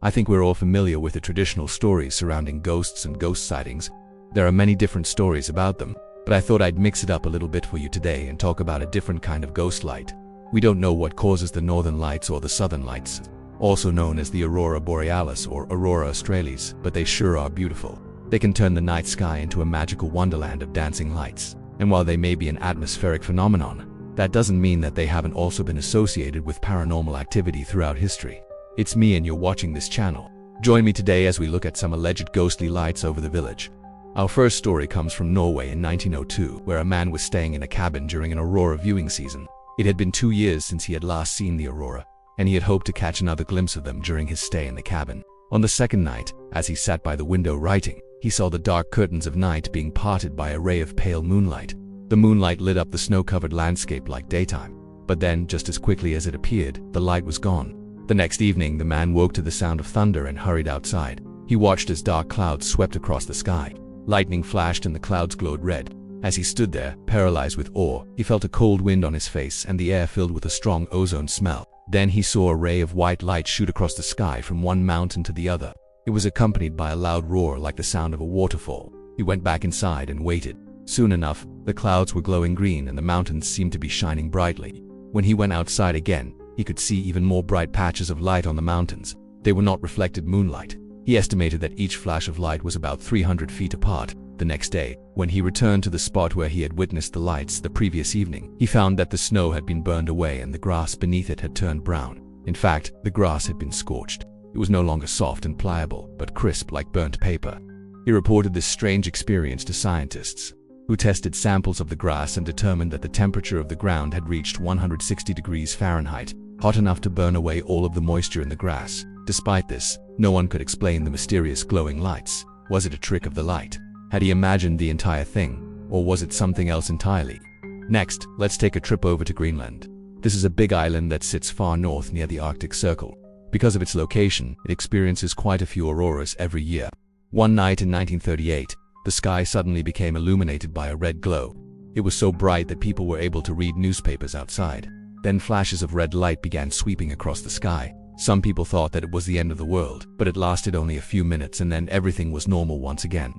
I think we're all familiar with the traditional stories surrounding ghosts and ghost sightings. There are many different stories about them, but I thought I'd mix it up a little bit for you today and talk about a different kind of ghost light. We don't know what causes the northern lights or the southern lights, also known as the aurora borealis or aurora australis, but they sure are beautiful. They can turn the night sky into a magical wonderland of dancing lights. And while they may be an atmospheric phenomenon, that doesn't mean that they haven't also been associated with paranormal activity throughout history. It's me and you're watching this channel. Join me today as we look at some alleged ghostly lights over the village. Our first story comes from Norway in 1902, where a man was staying in a cabin during an aurora viewing season. It had been 2 years since he had last seen the aurora, and he had hoped to catch another glimpse of them during his stay in the cabin. On the second night, as he sat by the window writing, he saw the dark curtains of night being parted by a ray of pale moonlight. The moonlight lit up the snow-covered landscape like daytime, but then, just as quickly as it appeared, the light was gone. The next evening, the man woke to the sound of thunder and hurried outside. He watched as dark clouds swept across the sky. Lightning flashed and the clouds glowed red. As he stood there, paralyzed with awe, he felt a cold wind on his face and the air filled with a strong ozone smell. Then he saw a ray of white light shoot across the sky from one mountain to the other. It was accompanied by a loud roar like the sound of a waterfall. He went back inside and waited. Soon enough, the clouds were glowing green and the mountains seemed to be shining brightly. When he went outside again, he could see even more bright patches of light on the mountains. They were not reflected moonlight. He estimated that each flash of light was about 300 feet apart. The next day, when he returned to the spot where he had witnessed the lights the previous evening, he found that the snow had been burned away and the grass beneath it had turned brown. In fact, the grass had been scorched. It was no longer soft and pliable, but crisp like burnt paper. He reported this strange experience to scientists, who tested samples of the grass and determined that the temperature of the ground had reached 160 degrees Fahrenheit, hot enough to burn away all of the moisture in the grass. Despite this, no one could explain the mysterious glowing lights. Was it a trick of the light? Had he imagined the entire thing, or was it something else entirely? Next, let's take a trip over to Greenland. This is a big island that sits far north near the Arctic Circle. Because of its location, it experiences quite a few auroras every year. One night in 1938, the sky suddenly became illuminated by a red glow. It was so bright that people were able to read newspapers outside. Then flashes of red light began sweeping across the sky. Some people thought that it was the end of the world, but it lasted only a few minutes and then everything was normal once again.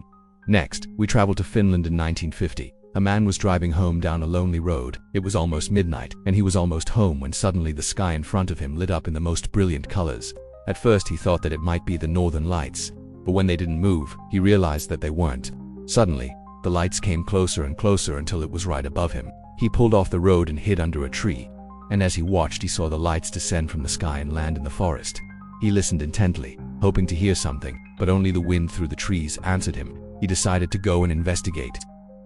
Next, we traveled to Finland in 1950. A man was driving home down a lonely road. It was almost midnight, and he was almost home when suddenly the sky in front of him lit up in the most brilliant colors. At first he thought that it might be the northern lights, but when they didn't move, he realized that they weren't. Suddenly, the lights came closer and closer until it was right above him. He pulled off the road and hid under a tree, and as he watched, he saw the lights descend from the sky and land in the forest. He listened intently, hoping to hear something, but only the wind through the trees answered him. He decided to go and investigate.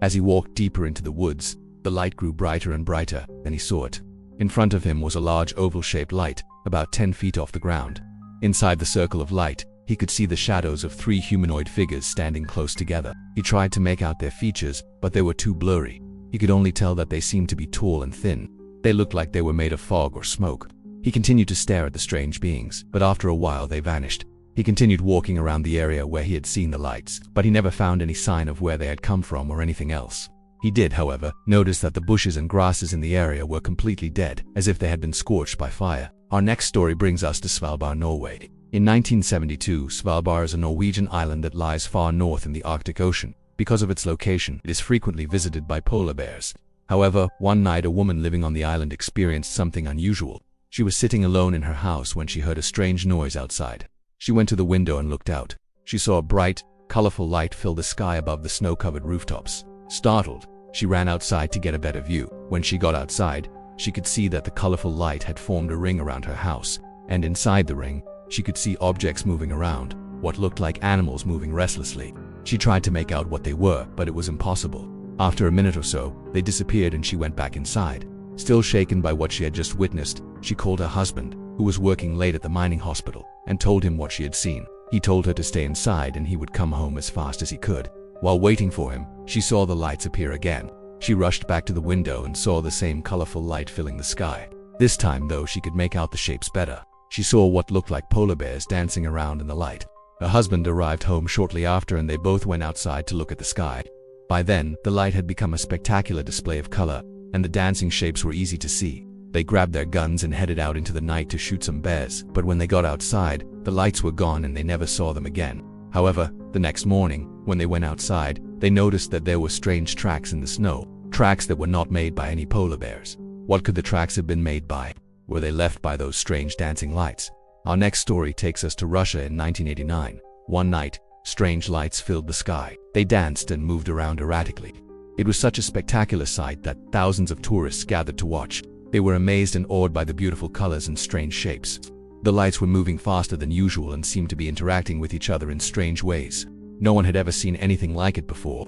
As he walked deeper into the woods, the light grew brighter and brighter, then he saw it. In front of him was a large oval-shaped light, about 10 feet off the ground. Inside the circle of light, he could see the shadows of 3 humanoid figures standing close together. He tried to make out their features, but they were too blurry. He could only tell that they seemed to be tall and thin. They looked like they were made of fog or smoke. He continued to stare at the strange beings, but after a while they vanished. He continued walking around the area where he had seen the lights, but he never found any sign of where they had come from or anything else. He did, however, notice that the bushes and grasses in the area were completely dead, as if they had been scorched by fire. Our next story brings us to Svalbard, Norway. In 1972, Svalbard is a Norwegian island that lies far north in the Arctic Ocean. Because of its location, it is frequently visited by polar bears. However, one night a woman living on the island experienced something unusual. She was sitting alone in her house when she heard a strange noise outside. She went to the window and looked out. She saw a bright, colorful light fill the sky above the snow-covered rooftops. Startled, she ran outside to get a better view. When she got outside, she could see that the colorful light had formed a ring around her house, and inside the ring, she could see objects moving around, what looked like animals moving restlessly. She tried to make out what they were, but it was impossible. After a minute or so, they disappeared and she went back inside. Still shaken by what she had just witnessed, she called her husband, who was working late at the mining hospital, and told him what she had seen. He told her to stay inside and he would come home as fast as he could. While waiting for him, she saw the lights appear again. She rushed back to the window and saw the same colorful light filling the sky. This time, though, she could make out the shapes better. She saw what looked like polar bears dancing around in the light. Her husband arrived home shortly after and they both went outside to look at the sky. By then, the light had become a spectacular display of color, and the dancing shapes were easy to see. They grabbed their guns and headed out into the night to shoot some bears, but when they got outside, the lights were gone and they never saw them again. However, the next morning, when they went outside, they noticed that there were strange tracks in the snow, tracks that were not made by any polar bears. What could the tracks have been made by? Were they left by those strange dancing lights? Our next story takes us to Russia in 1989. One night, strange lights filled the sky. They danced and moved around erratically. It was such a spectacular sight that thousands of tourists gathered to watch. They were amazed and awed by the beautiful colors and strange shapes. The lights were moving faster than usual and seemed to be interacting with each other in strange ways. No one had ever seen anything like it before.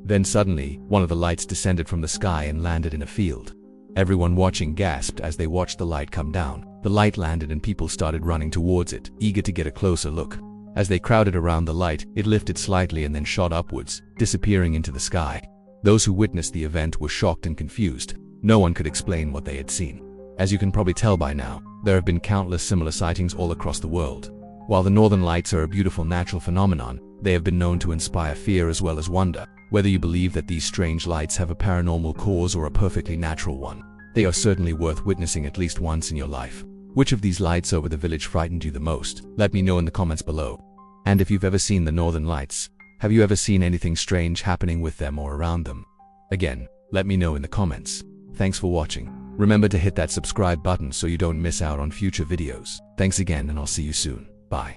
Then suddenly, one of the lights descended from the sky and landed in a field. Everyone watching gasped as they watched the light come down. The light landed and people started running towards it, eager to get a closer look. As they crowded around the light, it lifted slightly and then shot upwards, disappearing into the sky. Those who witnessed the event were shocked and confused. No one could explain what they had seen. As you can probably tell by now, there have been countless similar sightings all across the world. While the northern lights are a beautiful natural phenomenon, they have been known to inspire fear as well as wonder. Whether you believe that these strange lights have a paranormal cause or a perfectly natural one, they are certainly worth witnessing at least once in your life. Which of these lights over the village frightened you the most? Let me know in the comments below. And if you've ever seen the northern lights, have you ever seen anything strange happening with them or around them? Again, let me know in the comments. Thanks for watching. Remember to hit that subscribe button so you don't miss out on future videos. Thanks again and I'll see you soon. Bye.